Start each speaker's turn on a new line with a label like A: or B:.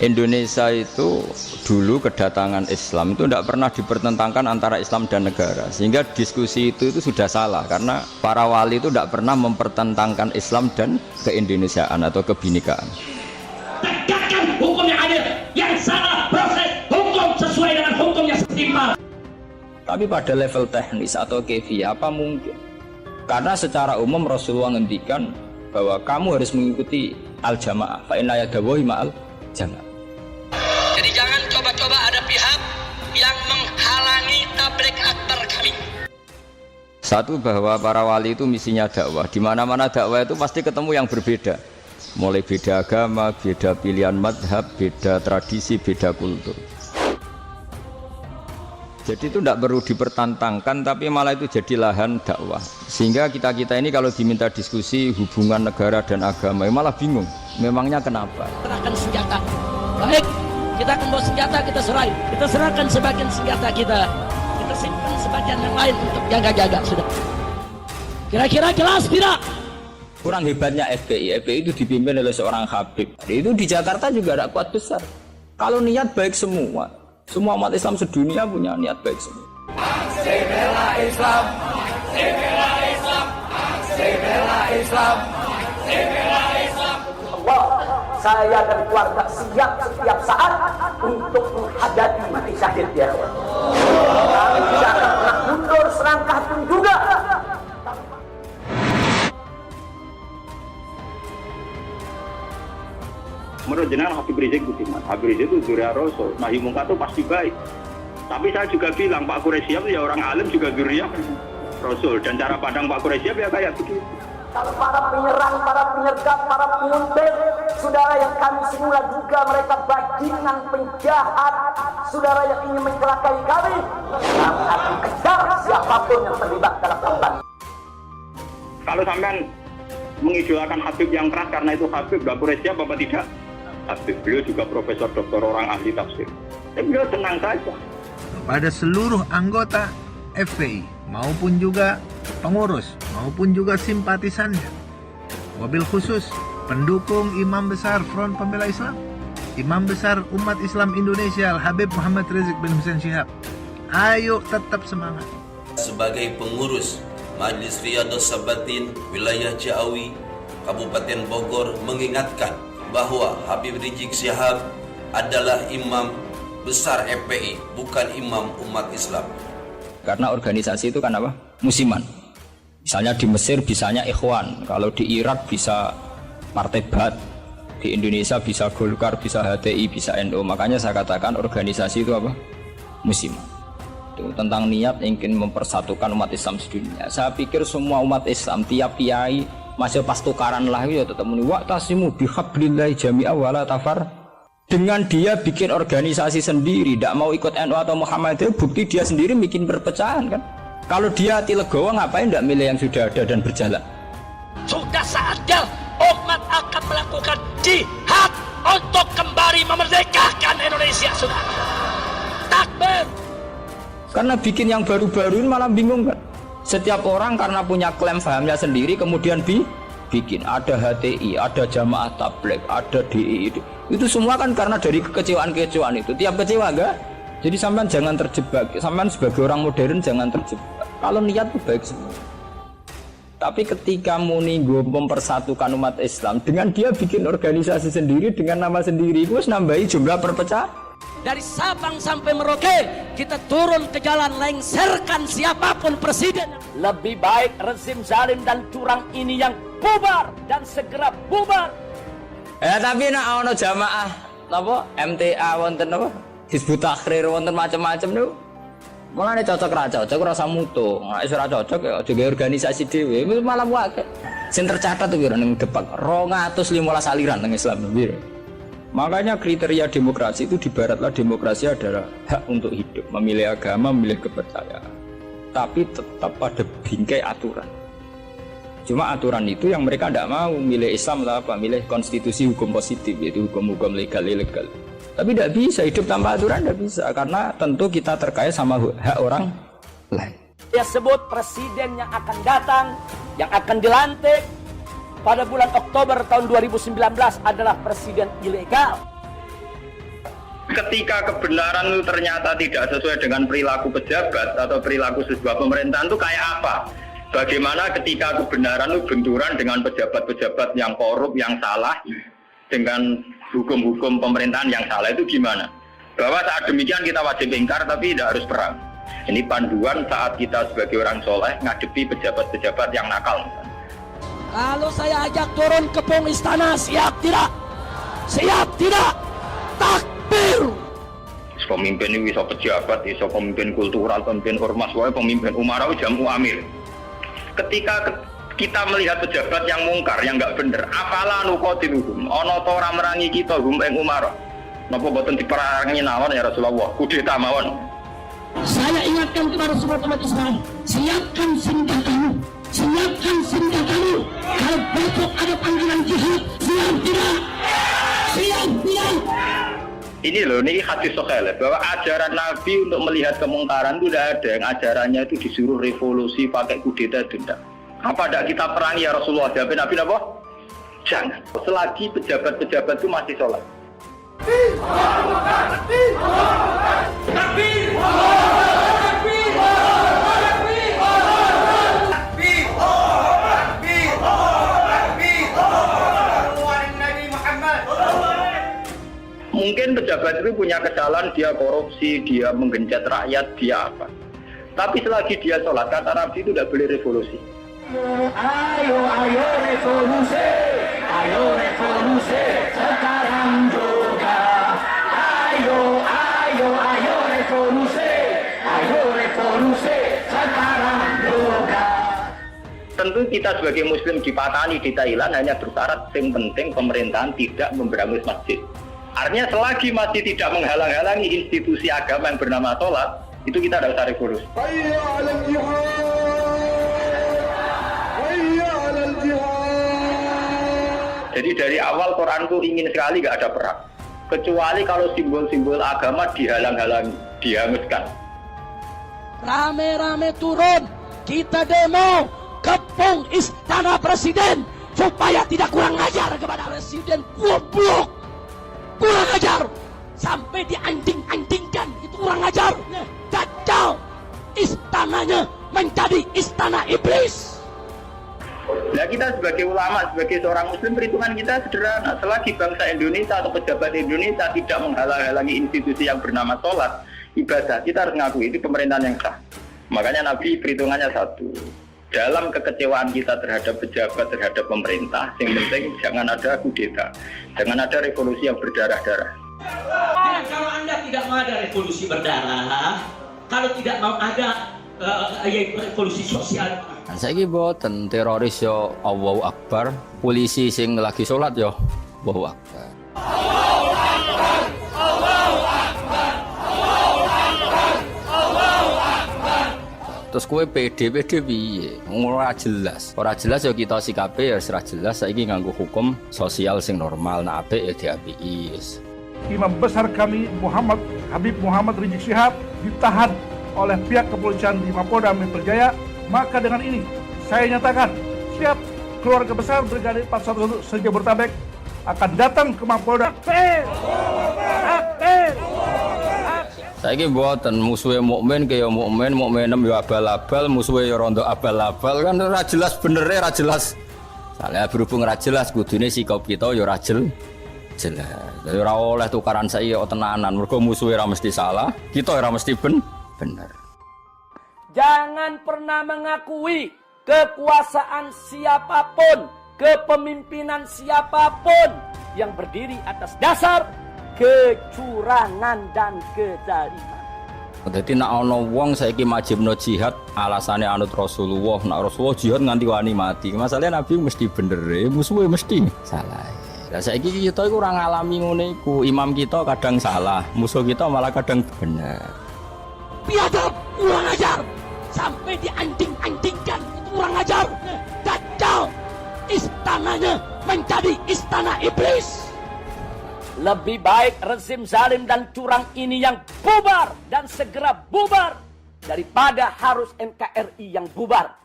A: Indonesia itu dulu kedatangan Islam itu tidak pernah dipertentangkan antara Islam dan negara, sehingga diskusi itu sudah salah karena para wali itu tidak pernah mempertentangkan Islam dan keindonesiaan atau kebinekaan.
B: Tegakkan hukum yang adil, yang salah proses hukum sesuai dengan hukum yang setimpal.
A: Tapi pada level teknis atau kefiyah apa mungkin? Karena secara umum Rasulullah ngendikan bahwa kamu harus mengikuti al-jamaah, fa inna yadawahi ma'al jamaah.
B: Jadi jangan coba-coba ada pihak yang menghalangi tabligh akbar kami.
A: Satu, bahwa para wali itu misinya dakwah. Di mana-mana dakwah itu pasti ketemu yang berbeda. Mulai beda agama, beda pilihan madhab, beda tradisi, beda kultur. Jadi itu tidak perlu dipertentangkan, tapi malah itu jadi lahan dakwah. Sehingga kita-kita ini kalau diminta diskusi hubungan negara dan agama, malah bingung. Memangnya kenapa?
B: Serahkan senjata. Baik, kita akan bawa senjata, kita serahin. Kita serahkan sebagian senjata kita. Kita simpan sebagian yang lain untuk jaga-jaga sudah. Kira-kira jelas tidak?
A: Kurang hebatnya FPI. FPI itu dipimpin oleh seorang Habib. Itu di Jakarta juga ada kuat besar. Kalau niat baik semua umat Islam sedunia punya niat baik semua.
C: Aksi bela Islam, aksi bela Islam, aksi bela Islam, aksi bela Islam.
D: Allah, saya dan keluarga siap setiap saat untuk menghadapi mati syahid ya Allah. Kami tidak akan pernah mundur selangkah pun juga.
E: Menurut jenengan Habib Rizik itu gimana? Habib Rizik itu zuriat Rasul, nahi mungkar itu pasti baik. Tapi saya juga bilang Pak Quraisyab ya orang alim juga zuriat Rasul, dan cara pandang Pak Quraisyab ya kayak begitu.
D: Kalau para penyerang, para penyergap, para penguntit, saudara yang kami semula juga mereka bajingan penjahat, saudara yang ingin mencelakai kami akan kejar siapapun yang terlibat dalam kampanye.
E: Kalau sampean mengidolakan Habib yang keras karena itu Habib, Pak Quraisyab apa tidak? Habib, beliau juga profesor doktor orang ahli tafsir. Tapi beliau tenang saja.
F: Pada seluruh anggota FPI maupun juga pengurus maupun juga simpatisannya, wabil khusus pendukung Imam Besar Front Pembela Islam, Imam Besar Umat Islam Indonesia Al-Habib Muhammad Rizik bin Hussein Syihab, ayo tetap semangat.
G: Sebagai pengurus Majelis Riyadhus Sabatin Wilayah Ciawi Kabupaten Bogor mengingatkan bahwa Habib Rizik Syihab adalah imam besar FPI, bukan imam umat Islam.
A: Karena organisasi itu kan apa? Musiman. Misalnya di Mesir bisanya Ikhwan, kalau di Irak bisa Partai Ba'ath, di Indonesia bisa Golkar, bisa HTI, bisa NU. Makanya saya katakan organisasi itu apa? Musiman. Itu tentang niat ingin mempersatukan umat Islam sedunia. Saya pikir semua umat Islam, tiap kiai masih pas tukaran lah ya tetap muni wa'tasimu bihablillahi jami'a wala tafar. Dengan dia bikin organisasi sendiri, tidak mau ikut NU atau Muhammadiyah, bukti dia sendiri bikin perpecahan kan. Kalau dia hati legowo ngapain tidak milih yang sudah ada dan berjalan?
B: Sudah saatnya umat akan melakukan jihad untuk kembali memerdekakan Indonesia sudah. Takbir.
A: Karena bikin yang baru-baru ini malah bingung kan. Setiap orang karena punya klaim fahamnya sendiri kemudian bikin ada HTI, ada Jamaah Tabligh, ada DI. Itu semua kan karena dari kekecewaan-kekecewaan itu. Tiap kecewa enggak? Jadi sampean jangan terjebak. Sampean sebagai orang modern jangan terjebak. Kalau niat itu baik semua. Tapi ketika muni mempersatukan umat Islam dengan dia bikin organisasi sendiri dengan nama sendiri, itu nambahi jumlah perpecahan.
B: Dari Sabang sampai Merauke kita turun ke jalan lengserkan siapapun presiden. Lebih baik rezim zalim dan curang ini yang bubar dan segera bubar.
A: Tapi nak ono jamaah napa MTA wonten napa Hizbut Tahrir wonten macam-macam niku. Mulane cocok ra cocok ora usah mutu. Nek ora cocok ya aja organisasi dhewe malah wae. Sing tercatat tuh ning Depak 215 aliran nang Islam piro. Makanya kriteria demokrasi itu di baratlah demokrasi adalah hak untuk hidup, memilih agama, memilih kepercayaan. Tapi tetap pada bingkai aturan. Cuma aturan itu yang mereka tidak mau, milih Islam atau apa, milih konstitusi hukum positif, yaitu hukum-hukum legal, ilegal. Tapi tidak bisa hidup tanpa aturan, tidak bisa, karena tentu kita terkait sama hak orang lain.
B: Dia sebut presiden yang akan datang, yang akan dilantik pada bulan Oktober tahun 2019 adalah presiden ilegal.
E: Ketika kebenaran itu ternyata tidak sesuai dengan perilaku pejabat atau perilaku sebuah pemerintahan itu kayak apa? Bagaimana ketika kebenaran itu benturan dengan pejabat-pejabat yang korup, yang salah, dengan hukum-hukum pemerintahan yang salah itu gimana? Bahwa saat demikian kita wajib ingkar tapi tidak harus perang. Ini panduan saat kita sebagai orang soleh ngadepi pejabat-pejabat yang nakal.
B: Kalau saya ajak turun ke pung istana, siap tidak? Siap tidak? Takbir!
E: Pemimpin ini bisa pejabat, bisa pemimpin kultural, pemimpin ormas, pemimpin umara, jamu amir. Ketika kita melihat pejabat yang mungkar, yang nggak bener, apalah nuqatiluhum, ono to ora merangi kita hum ing umara. Napa boten diperangi nawon ya Rasulullah, kudeta mawon.
B: Saya ingatkan kepada semua umat Islam, siapkan senjatamu, siapkan senjatamu. Kalau besok ada panggilan jihad, siap tidak? Siap tidak?
E: Ini loh, ini hadis sahih bahwa ajaran Nabi untuk melihat kemungkaran itu tidak ada. Yang ajarannya itu disuruh revolusi pakai kudeta denda. Apa tidak kita perangi ya Rasulullah? Jawab Nabi apa? Jangan. Selagi pejabat-pejabat itu masih sholat. Mungkin pejabat itu punya kesalahan, dia korupsi, dia menggenjot rakyat, dia apa. Tapi selagi dia sholat, kata Nabi itu tidak boleh revolusi.
D: Ayo revolusi, ayo revolusi sekarang juga. Ayo revolusi sekarang juga.
E: Tentu kita sebagai muslim di Patani, di Thailand hanya bersyarat yang penting pemerintahan tidak memberangus masjid. Artinya selagi masih tidak menghalang-halangi institusi agama yang bernama sholat, itu kita tidak usah revolusi. Jadi dari awal Quran itu ingin sekali nggak ada perang, kecuali kalau simbol-simbol agama dihalang-halangi, dihanguskan.
B: Rame-rame turun, kita demo kepung istana presiden supaya tidak kurang ajar kepada presiden. Goblok, kurang ajar sampai dianjing-anjingkan, itu kurang ajar. Dajjal istananya menjadi istana iblis.
E: Nah kita sebagai ulama, sebagai seorang muslim, perhitungan kita sederhana. Selagi bangsa Indonesia atau pejabat Indonesia tidak menghalang-halangi institusi yang bernama sholat, ibadah, kita harus ngakui itu pemerintahan yang sah. Makanya Nabi perhitungannya satu. Dalam kekecewaan kita terhadap pejabat, terhadap pemerintah, yang penting jangan ada kudeta, jangan ada revolusi yang berdarah-darah.
H: Kalau Anda tidak mau ada revolusi berdarah, kalau tidak mau ada revolusi sosial,
A: Saya ini boten teroris yo Allahu Akbar, polisi sing lagi sholat yo Allahu Akbar. Terus kue PD piye? Ora jelas yo kita sikape ya ora jelas. Saiki nganggo hukum sosial sing normal, nek apik ya diapiki.
I: Imam besar kami Habib Muhammad Rizik Syihab ditahan oleh pihak kepolisian di Mapolda Metro Jaya. Maka dengan ini saya nyatakan siap keluarga besar Brigadir 411 se-Jabodetabek akan datang ke Mapolda.
A: Saiki mboten musuhe mukmin kaya mukmin, mukminem yo abal-abal, musuhe yo rondo abal-abal, kan ora jelas benere, ora jelas. Soale berhubung ora jelas kudune sikap kita yo ora jelas. Dadi ora oleh tukaran saiki yo tenanan, mergo musuhe ora mesti salah, kita ora mesti bener.
B: Jangan pernah mengakui kekuasaan siapapun, kepemimpinan siapapun yang berdiri atas dasar kecurangan dan kezaliman.
A: Jadi nak ana wong saiki majibno jihad alasane anut Rasulullah, nak Rasulullah jihad nganti wani mati. Masalahnya Nabi mesti bener, musuhe mesti salah. Lah saiki kita iku ora ngalami ngene iku. Imam kita kadang salah, musuh kita malah kadang bener.
B: Biadab, kurang ajar sampai dianjing-anjingkan, itu kurang ajar. Dajjal istananya menjadi istana iblis. Lebih baik rezim zalim dan curang ini yang bubar dan segera bubar daripada harus NKRI yang bubar.